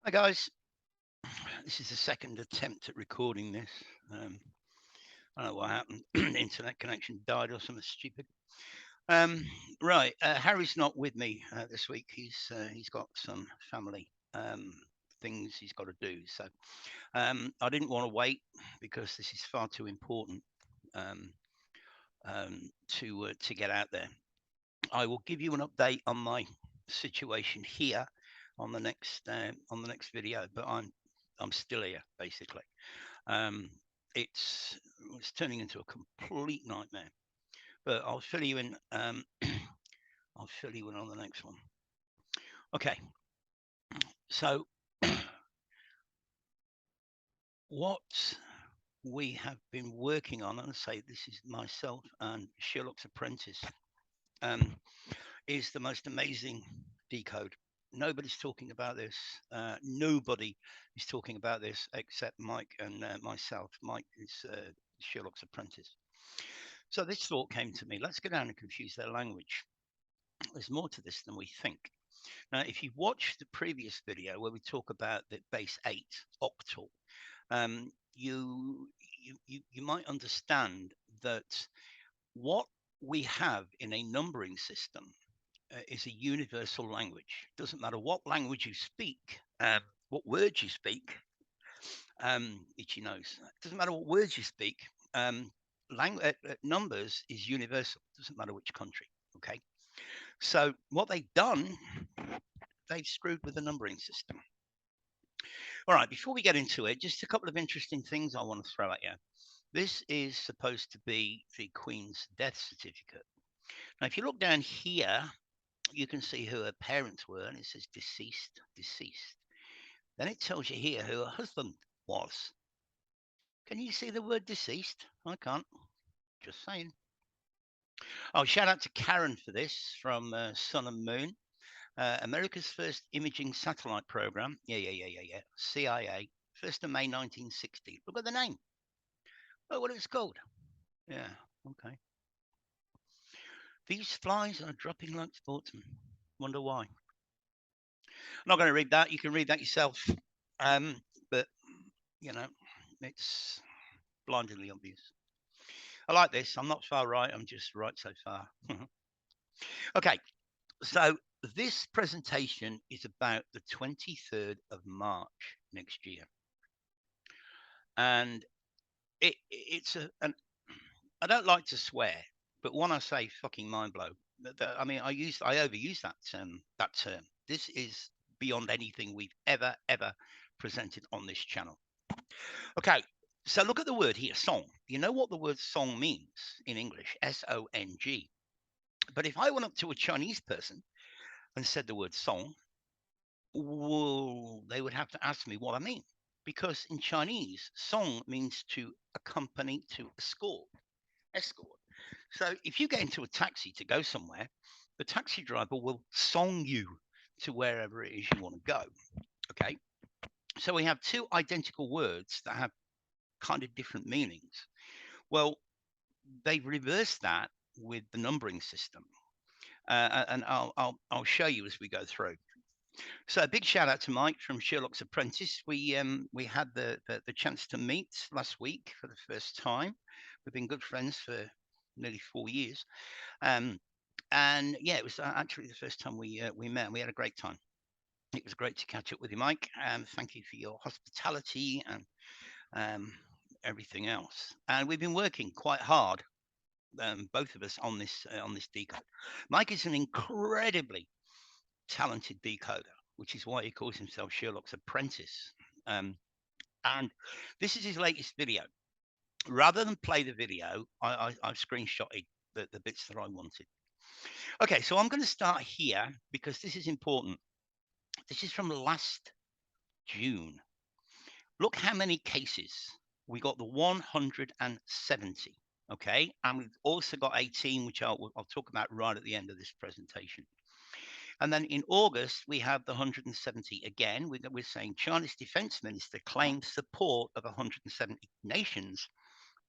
Hi guys, this is the second attempt at recording this. I don't know what happened. Internet connection died or something stupid. Um, right, Harry's not with me this week. He's got some family things he's got to do. So I didn't want to wait because this is far too important um, to get out there. I will give you an update on my situation here on the next video, but I'm still here basically. Um, it's turning into a complete nightmare. But I'll fill you in. I'll fill you in on the next one. Okay. So what we have been working on, and I say this is myself and Sherlock's apprentice, um, is the most amazing decode. Nobody's talking about this. Nobody is talking about this except Mike and myself. Mike is Sherlock's apprentice. So this thought came to me. Let's go down and confuse their language. There's more to this than we think. Now, if you watch the previous video where we talk about the base 8 octal, you might understand that what we have in a numbering system is a universal language. Doesn't matter what language you speak, what words you speak. Ichi knows. Doesn't matter what words you speak. Numbers is universal. Doesn't matter which country. Okay. So what they've done, they've screwed with the numbering system. All right, before we get into it, just a couple of interesting things I want to throw at you. This is supposed to be the Queen's death certificate. Now, if you look down here, you can see who her parents were, and it says deceased, deceased. Then it tells you here who her husband was. Can you see the word deceased? I can't. Just saying. Oh, shout out to Karen for this from Sun and Moon. America's first imaging satellite program. Yeah. CIA. 1st of May 1960. Look at the name. Look what it's called. Yeah, okay. These flies are dropping like sportsmen. Wonder why. I'm not going to read that. You can read that yourself. But, you know, it's blindingly obvious. I like this. I'm not far right. I'm just right so far. Okay. So this presentation is about the 23rd of March next year. And it's I don't like to swear, but when I say fucking mind blow, I mean I overuse that term. This is beyond anything we've ever presented on this channel. Okay, so look at the word here, song. You know what the word song means in English? SONG. But if I went up to a Chinese person and said the word song, well, they would have to ask me what I mean. Because in Chinese, song means to accompany, to escort. So if you get into a taxi to go somewhere, the taxi driver will song you to wherever it is you want to go. Okay. So we have two identical words that have kind of different meanings. Well, they've reversed that with the numbering system. And I'll show you as we go through. So a big shout out to Mike from Sherlock's Apprentice. We had the chance to meet last week for the first time. We've been good friends for nearly 4 years. And yeah, it was actually the first time we met. And we had a great time. It was great to catch up with you, Mike. Thank you for your hospitality and everything else. And we've been working quite hard, both of us, on this decode. Mike is an incredibly talented decoder, which is why he calls himself Sherlock's apprentice. And this is his latest video. Rather than play the video, I've screenshotted the bits that I wanted. Okay, so I'm going to start here because this is important. This is from last June. Look how many cases. We got the 170, okay? And we've also got 18, which I'll talk about right at the end of this presentation. And then in August, we have the 170 again. We're saying China's defense minister claims support of 170 nations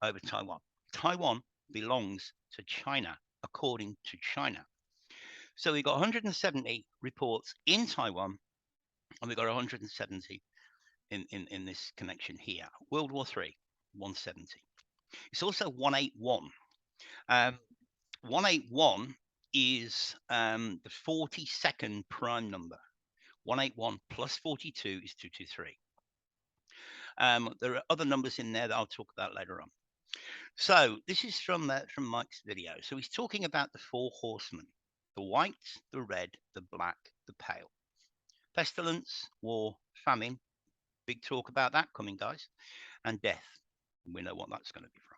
over Taiwan. Taiwan belongs to China, according to China. So we got 170 reports in Taiwan and we got 170 in this connection here. World War III, 170. It's also 181. 181 is the 42nd prime number. 181 plus 42 is 223. There are other numbers in there that I'll talk about later on. So this is from Mike's video. So he's talking about the four horsemen: the white, the red, the black, the pale. Pestilence, war, famine. Big talk about that coming, guys. And death. We know what that's going to be from.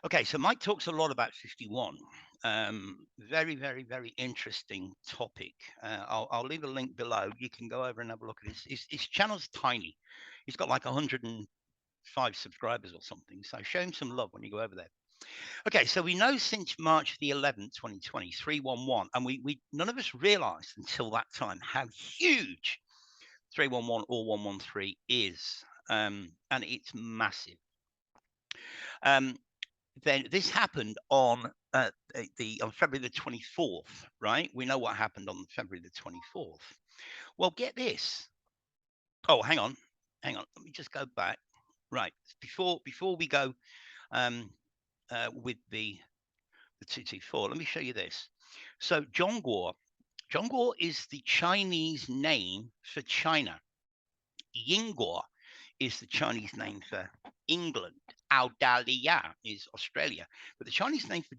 Okay, so Mike talks a lot about 51. Very, very, very interesting topic. I'll leave a link below. You can go over and have a look at his channel's tiny. He's got like 105 subscribers or something. So show him some love when you go over there. Okay, so we know since March the 11th, 2020, 311, and we none of us realized until that time how huge 311 or 113 is, and it's massive. Then this happened on February the 24th, right? We know what happened on February the 24th. Well, get this. Oh, hang on. Let me just go back. Right, before we go with the 224, let me show you this. So Zhongguo is the Chinese name for China. Yingguo is the Chinese name for England. Australia is Australia. But the Chinese name for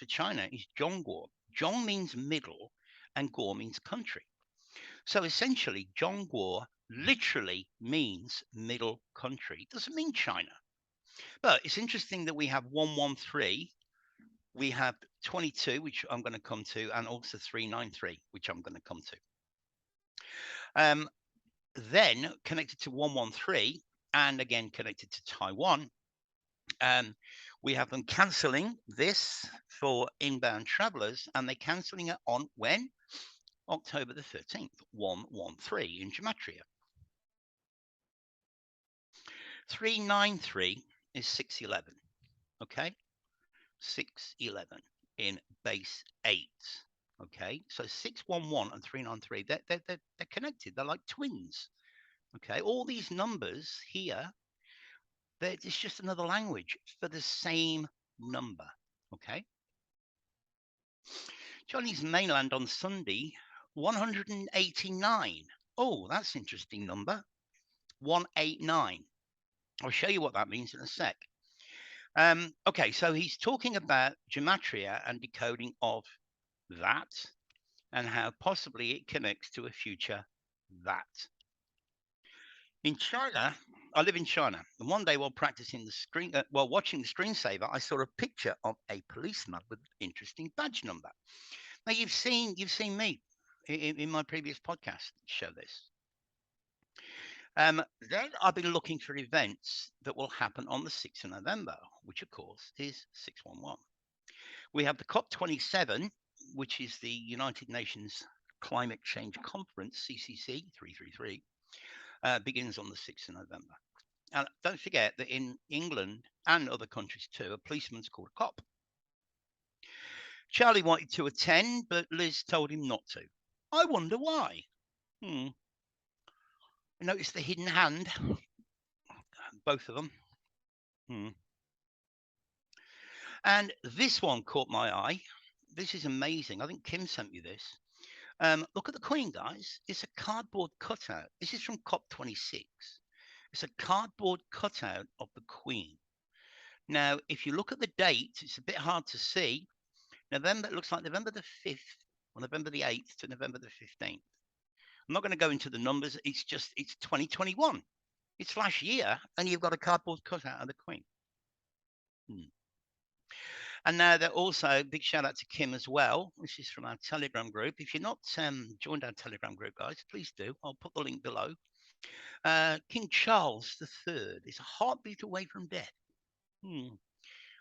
China is Zhongguo. Zhong means middle and Guo means country. So essentially, Zhongguo literally means middle country. It doesn't mean China. But it's interesting that we have 113, we have 22, which I'm going to come to, and also 393, which I'm going to come to. Then connected to 113, and again connected to Taiwan, we have them cancelling this for inbound travelers, and they're cancelling it on when? October the 13th, 113 in Gematria. 393 is 611, okay? 611 in base 8, okay? So 611 and 393, they're connected. They're like twins, okay? All these numbers here, it's just another language for the same number, okay? Chinese mainland on Sunday, 189. Oh, that's an interesting number. 189. I'll show you what that means in a sec. Okay, so he's talking about gematria and decoding of that, and how possibly it connects to a future that. In China, I live in China, and one day while practicing while watching the screensaver, I saw a picture of a policeman with an interesting badge number. Now you've seen me in my previous podcast show this. Then I've been looking for events that will happen on the 6th of November, which of course is 611. We have the COP27, which is the United Nations Climate Change Conference, CCC 333, begins on the 6th of November. And don't forget that in England and other countries too, a policeman's called a cop. Charlie wanted to attend, but Liz told him not to. I wonder why. Notice the hidden hand, both of them. And this one caught my eye. This is amazing. I think Kim sent me this. Look at the Queen, guys. It's a cardboard cutout. This is from COP26. It's a cardboard cutout of the Queen. Now, if you look at the date, it's a bit hard to see. November, it looks like November the 5th or November the 8th to November the 15th. I'm not going to go into the numbers. It's 2021. It's last year, and you've got a cardboard cutout of the Queen. And now they're also, big shout out to Kim as well. This is from our Telegram group. If you're not joined our Telegram group, guys, please do. I'll put the link below. King Charles III is a heartbeat away from death.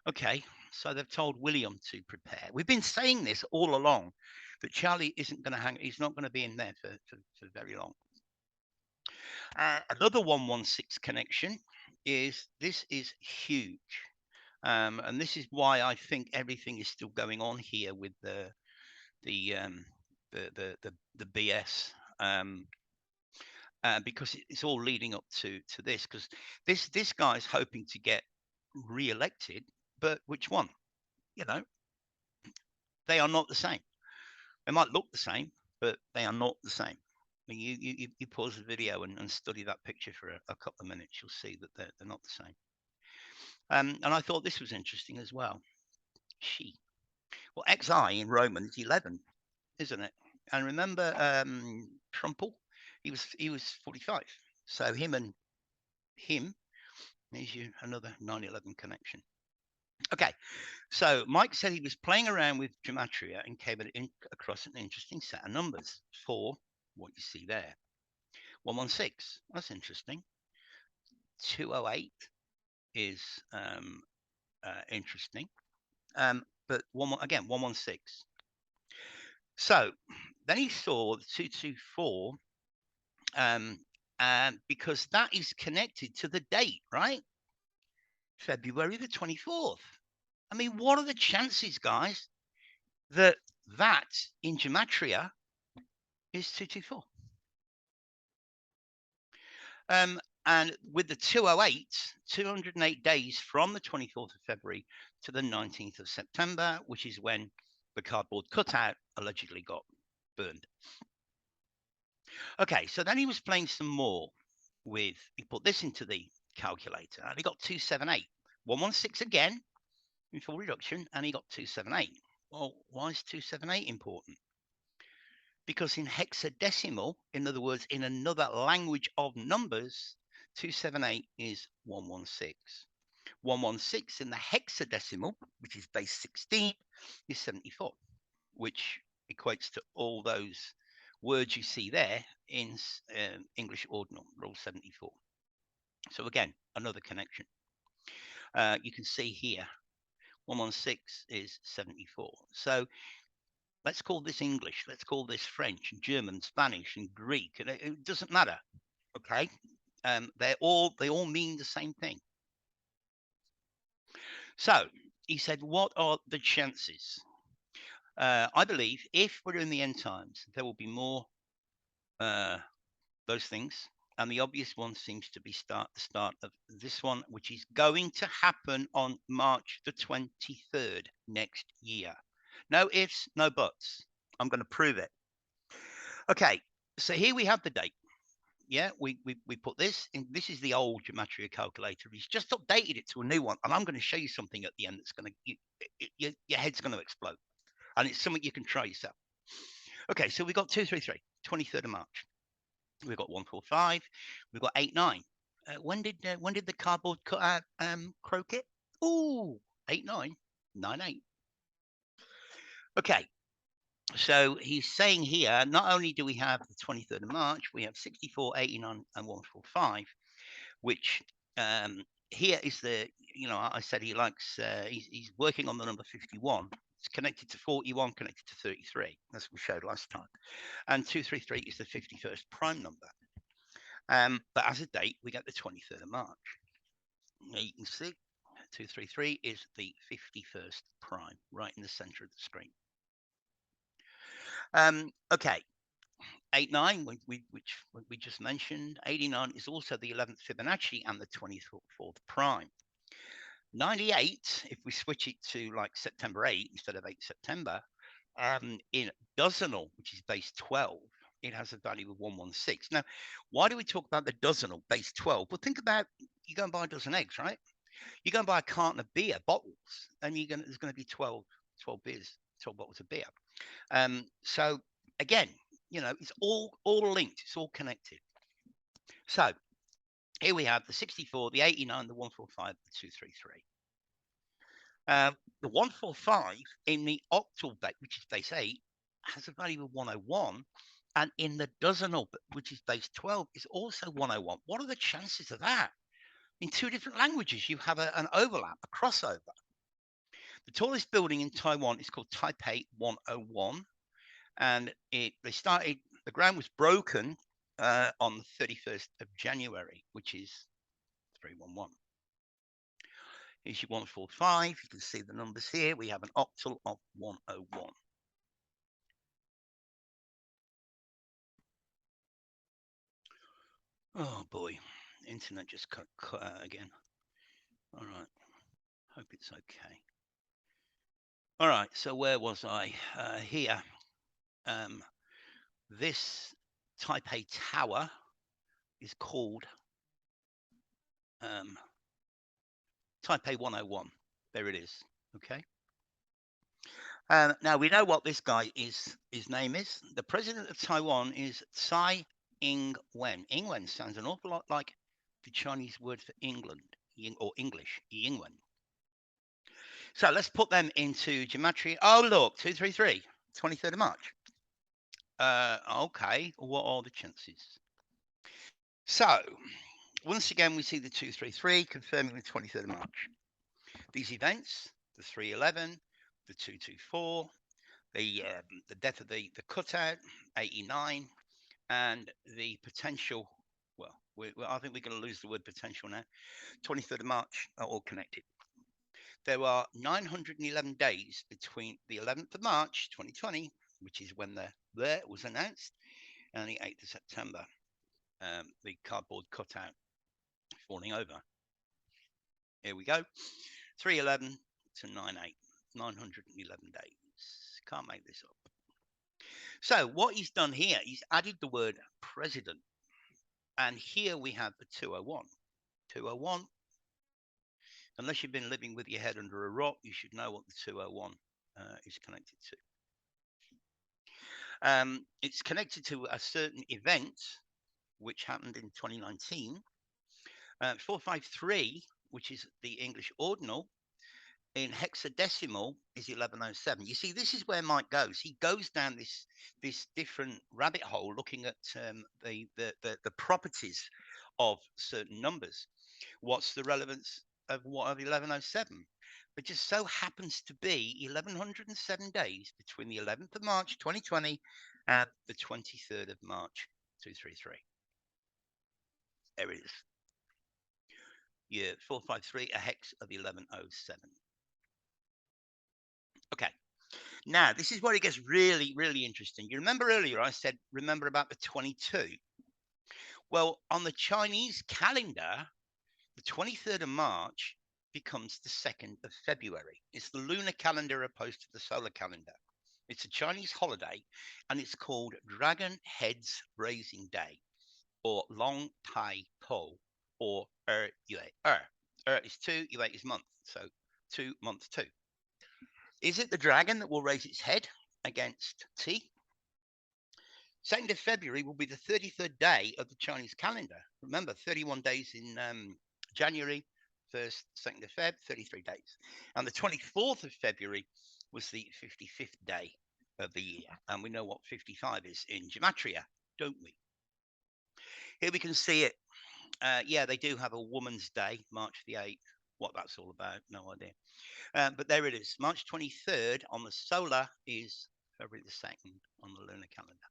Okay, so they've told William to prepare. We've been saying this all along, that Charlie isn't going to hang. He's not going to be in there for very long. Another 116 connection is huge. And this is why I think everything is still going on here with the BS. because it's all leading up to this. Because this guy's hoping to get re-elected, but which one? You know, they are not the same. They might look the same, but they are not the same. I mean, you pause the video and study that picture for a couple of minutes, you'll see that they're not the same. And I thought this was interesting as well. She. Well, xi in Roman is 11, isn't it? And remember Trumpel? He was 45. So him, there's you another 9/11 connection. Okay, so Mike said he was playing around with Gematria and came across an interesting set of numbers for what you see there. 116, that's interesting. 208 is interesting. But 116. So then he saw the 224, and because that is connected to the date, right? February the 24th. I mean, what are the chances, guys, that in Gematria is 224? And with the 208, 208 days from the 24th of February to the 19th of September, which is when the cardboard cutout allegedly got burned. Okay, so then he was playing some more he put this into the calculator, and he got 278. 116 again, in full reduction, and he got 278. Well, why is 278 important? Because in hexadecimal, in other words, in another language of numbers, 278 is 116. 116 in the hexadecimal, which is base 16, is 74, which equates to all those words you see there in English ordinal, rule 74. So again, another connection. You can see here, 116 is 74. So let's call this English, let's call this French, and German, Spanish, and Greek, and it doesn't matter. Okay, they all mean the same thing. So he said, what are the chances? I believe if we're in the end times, there will be more those things, and the obvious one seems to be the start of this one, which is going to happen on March the 23rd next year. No ifs, no buts. I'm going to prove it. Okay, so here we have the date. Yeah, we put this in. This is the old Gematria calculator. He's just updated it to a new one, and I'm going to show you something at the end that's going to your head's going to explode, and it's something you can try yourself. Okay, so we got 233, 23rd of March. We've got 145. We've got 89. When did the cardboard cut out croquet? Ooh, 89, 98. Okay, so he's saying here, not only do we have the 23rd of March, we have 64, 89, and 145, which here is the, I said he likes, he's working on the number 51. It's connected to 41, connected to 33, as we showed last time. And 233 is the 51st prime number. But as a date, we get the 23rd of March. Now you can see 233 is the 51st prime, right in the center of the screen. Okay, 89, which we just mentioned. 89 is also the 11th Fibonacci and the 24th prime. 98, if we switch it to like September 8 instead of 8 September, in dozenal, which is base 12, it has a value of 116. Now, why do we talk about the dozenal, base 12? Well, think about, you go and buy a dozen eggs, right? You go and buy a carton of beer, bottles, and there's going to be 12 beers, 12 bottles of beer. So again, it's all linked, it's all connected. So here we have the 64, the 89, the 145, the 233. The 145 in the octal base, which is base 8, has a value of 101, and in the dozenal, which is base 12, is also 101. What are the chances of that? In two different languages, you have an overlap, a crossover. The tallest building in Taiwan is called Taipei 101, and the ground was broken on the 31st of January, which is 311. Here's your 145. You can see the numbers here. We have an octal of 101. Oh boy, internet just cut out again. All right, hope it's okay. All right, so where was I? Here. Um, this Taipei Tower is called um, Taipei 101. There it is. Okay. Now we know what this guy is. His name is the president of Taiwan is Tsai Ing-wen. Ing-wen sounds an awful lot like the Chinese word for England or English, Yingwen. So let's put them into Gematria. Oh look, 233, 23rd of March. Okay, what are the chances? So once again, we see the 233 confirming the 23rd of March. These events, the 311, the 224, the death of the cutout, 89, and the potential. Well, I think we're going to lose the word potential now. 23rd of March are all connected. There are 911 days between the 11th of March 2020, which is when the there was announced, and the 8th of September, the cardboard cutout falling over. Here we go. 311 to 98, 911 days. Can't make this up. So what he's done here, he's added the word president. And here we have the 201. 201, unless you've been living with your head under a rock, you should know what the 201 is connected to. It's connected to a certain event which happened in 2019. 453, which is the English ordinal, in hexadecimal is 1107. You see, this is where Mike goes. He goes down this different rabbit hole, looking at the properties of certain numbers. What's the relevance of what of 1107? It just so happens to be 1107 days between the 11th of March 2020 and the 23rd of March 233. There it is. Yeah, 453, a hex of 1107. Okay. Now, this is where it gets really, really interesting. You remember earlier I said, remember about the 22? Well, on the Chinese calendar, the 23rd of March becomes the 2nd of February. It's the lunar calendar opposed to the solar calendar. It's a Chinese holiday, and it's called Dragon Heads Raising Day, or Long Tai Po, or Yue Er. Is 2, Yue is month, so 2 month 2. Is it the dragon that will raise its head against T? 2nd of February will be the 33rd day of the Chinese calendar. Remember, 31 days in January, 1st, 2nd of Feb, 33 days. And the 24th of February was the 55th day of the year. And we know what 55 is in Gematria, don't we? Here we can see it. Yeah, they do have a Woman's Day, March the 8th. What that's all about, no idea. But there it is. March 23rd on the solar is February the 2nd on the lunar calendar.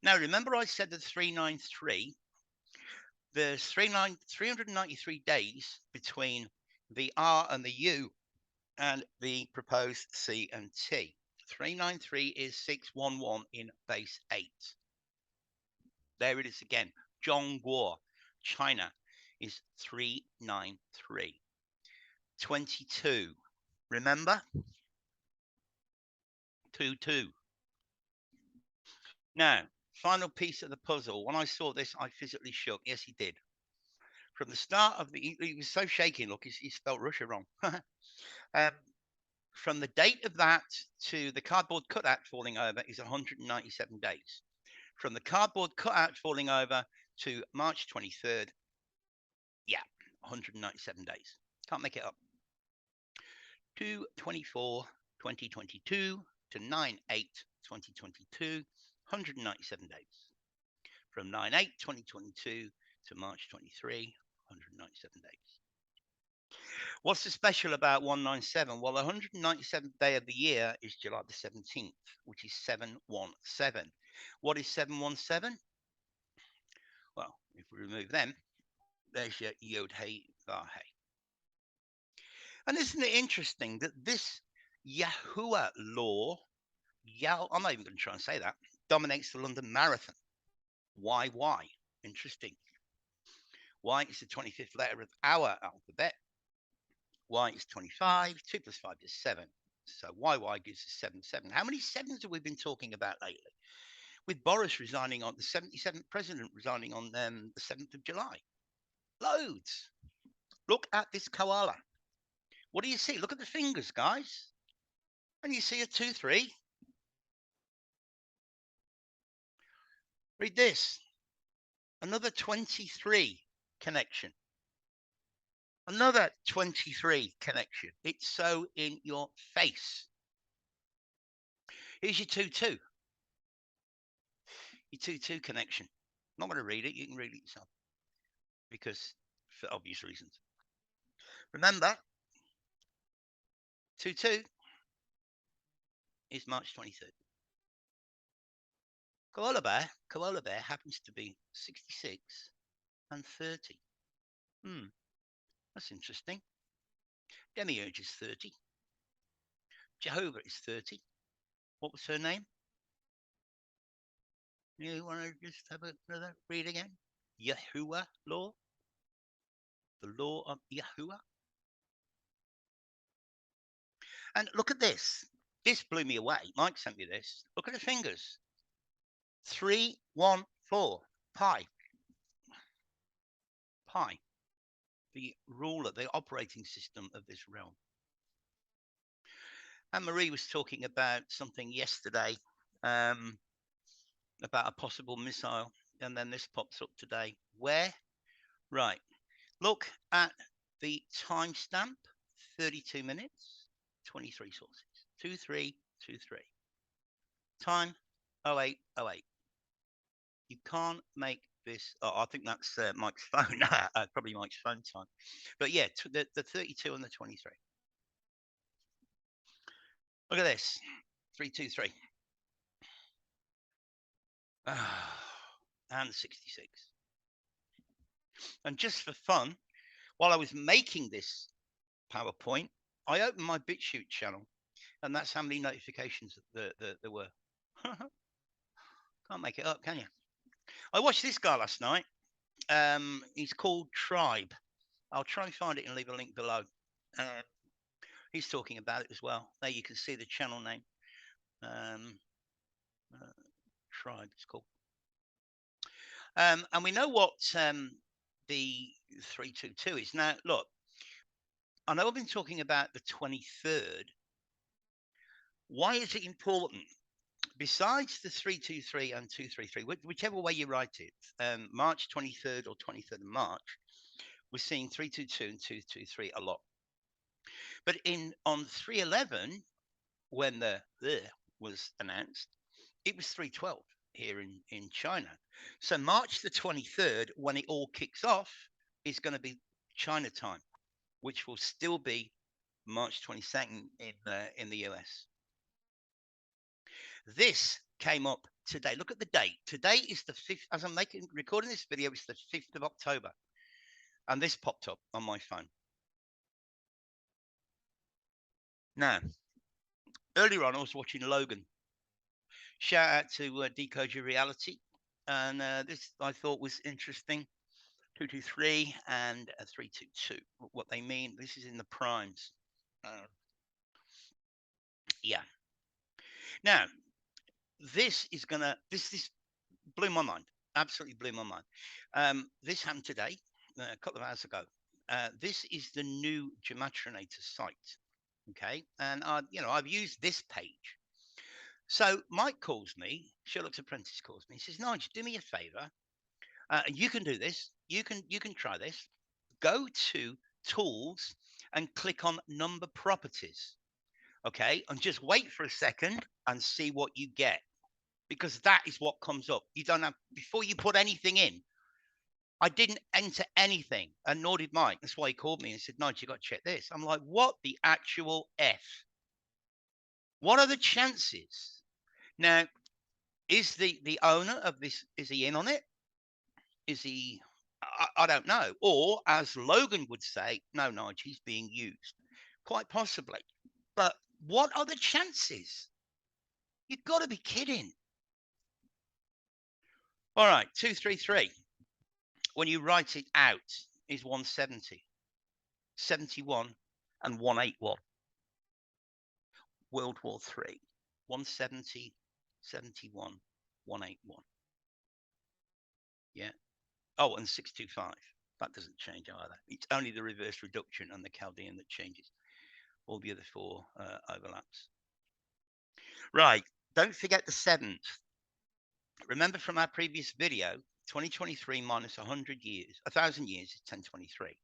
Now, remember I said that 393, there's 393 days between the R and the U and the proposed C and T. 393 is 611 in base 8. There it is again. Zhongguo, China, is 393. 22. Remember? 22. Now, final piece of the puzzle. When I saw this, I physically shook. Yes, he did. From the start of he was so shaky. Look, he spelled Russia wrong. From the date of that to the cardboard cutout falling over is 197 days. From the cardboard cutout falling over to March 23rd, yeah, 197 days. Can't make it up. 2/24/2022 to 9/8/2022, 197 days. From 9/8/2022 to March 23, 197 days. What's so special about 197? Well, the 197th day of the year is July the 17th, which is 717. What is 717? Well, if we remove them, there's your Yod Hey Vav Hey. And isn't it interesting that this Yahuwah law, I'm not even going to try and say that, dominates the London Marathon? Y. Interesting. Y is the 25th letter of our alphabet. Y is 25. 2 plus 5 is 7. So YY gives us 7, 7. How many sevens have we been talking about lately? With Boris resigning on the 77th president resigning on the 7th of July. Loads. Look at this koala. What do you see? Look at the fingers, guys. And you see a 2, 3. Read this. Another 23 connection. Another 23 connection. It's so in your face. Here's your 2, 2. Your 2, 2 connection. I'm not going to read it. You can read it yourself. Because for obvious reasons. Remember, 2, 2 is March 23rd. Koala bear happens to be 66 and 30. That's interesting. Demiurge is 30. Jehovah is 30. What was her name? You want to just have another read again? Yahuwah law? The law of Yahuwah? And look at this. This blew me away. Mike sent me this. Look at the fingers. 3, 1, 4. Pi. Pi. The ruler, the operating system of this realm. And Marie was talking about something yesterday, about a possible missile, and then this pops up today. Where? Right. Look at the timestamp, 32 minutes, 23 sources, 2323. Time, 0808. You can't make this, I think that's Mike's phone, probably Mike's phone time. But yeah, the 32 and the 23. Look at this, 323. And 66. And just for fun, while I was making this PowerPoint, I opened my BitChute channel, and that's how many notifications there were. Can't make it up, can you? I watched this guy last night. He's called Tribe. I'll try and find it and leave a link below. He's talking about it as well. There you can see the channel name. Tribe, it's called. And we know what the 322 is. Now, look, I know I've been talking about the 23rd. Why is it important? Besides the 323 and 233, whichever way you write it, March 23rd or 23rd of March, we're seeing 322 and 223 a lot. But on 311, when the was announced, it was 312 here in China. So March the 23rd, when it all kicks off, is going to be China time, which will still be March 22nd in the US. This came up today. Look at the date. Today is the 5th. As I'm recording this video, it's the 5th of October. And this popped up on my phone. Now, earlier on, I was watching Logan. Shout out to Decode Your Reality. And this I thought was interesting. 223 and 322. What they mean. This is in the primes. Yeah. Now, this blew my mind. Absolutely blew my mind. This happened today, a couple of hours ago. This is the new Gematria site. Okay. And I've used this page. So Mike calls me, Sherlock's apprentice calls me. He says, Nigel, do me a favor. You can do this. You can try this. Go to tools and click on number properties. Okay. And just wait for a second and see what you get. Because that is what comes up. You don't have, before you put anything in. I didn't enter anything, and nor did Mike. That's why he called me and said, Nigel, you got to check this. I'm like, what the actual F? What are the chances? Now, is the owner of this, is he in on it? Is he, I don't know. Or as Logan would say, no, Nigel, he's being used. Quite possibly. But what are the chances? You've got to be kidding. All right, 233. When you write it out, is 170, 71, and 181. World War III. 170, 71, 181. Yeah. Oh, and 625. That doesn't change either. It's only the reverse reduction and the Chaldean that changes. All the other four overlaps. Right. Don't forget the 7th. Remember from our previous video, 2023 minus 100 years, 1,000 years is 1023.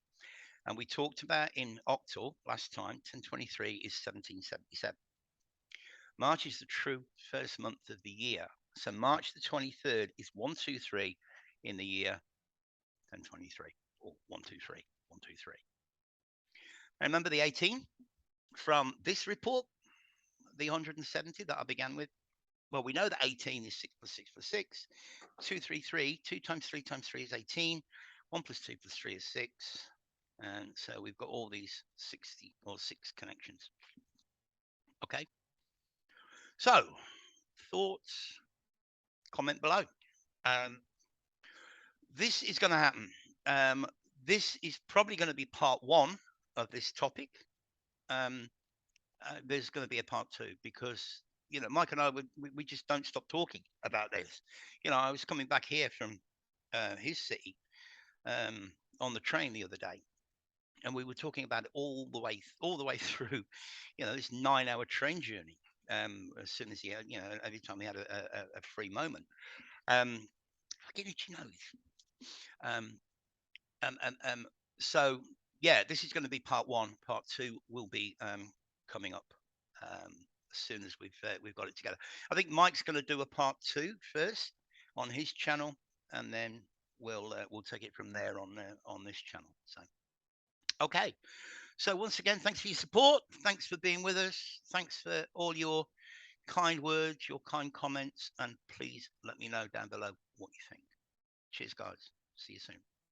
And we talked about in octal last time, 1023 is 1777. March is the true first month of the year. So March the 23rd is 123 in the year 1023, or 123, 123. And remember the 18 from this report, the 170 that I began with? Well, we know that 18 is 6 plus 6 plus 6. 233, 2 times 3 times 3 is 18. 1 plus 2 plus 3 is 6. And so we've got all these 60 or 6 connections. Okay. So, thoughts, comment below. This is going to happen. This is probably going to be part 1 of this topic. There's going to be a part 2 because, you know, Mike and I, we just don't stop talking about this. You know, I was coming back here from his city on the train the other day, and we were talking about it all the way through, you know, this 9-hour train journey. As soon as he had, you know, every time he had a free moment. Fucking itchy nose. So yeah, this is going to be part 1. Part 2 will be coming up as soon as we've got it together. I think Mike's going to do a part 2 first on his channel, and then we'll take it from there on this channel. So okay. So once again, thanks for your support. Thanks for being with us. Thanks for all your kind words, your kind comments, and please let me know down below what you think. Cheers, guys. See you soon.